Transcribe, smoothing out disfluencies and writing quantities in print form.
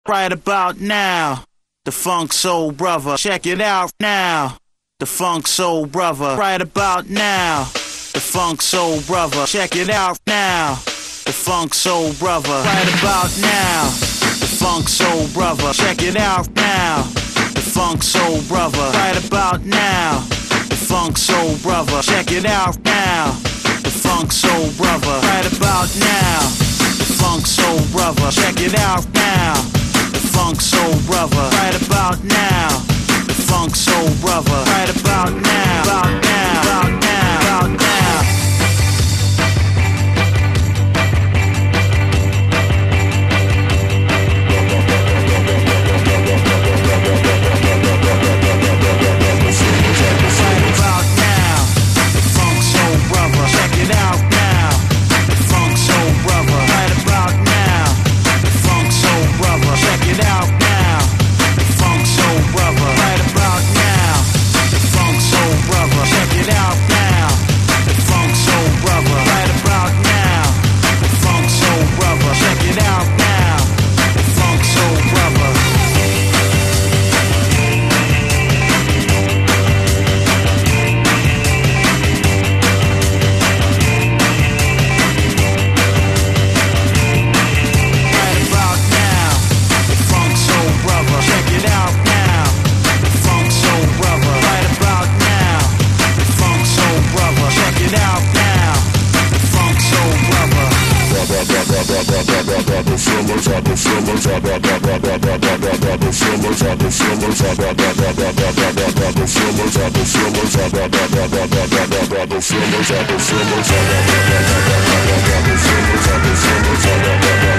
right about now. The Funk Soul Brother, check it out now. The Funk Soul Brother, right about now. The Funk Soul Brother, check it out now. The Funk Soul Brother, right about now. The Funk Soul Brother, check it out now. The Funk Soul Brother, right about now. The Funk Soul Brother, check it out now. The Funk Soul Brother, right about now. The Funk Soul Brother, check it out now. The Funk Soul Brother, right about now. The Funk Soul Brother, right about now. About now, about now, about now. The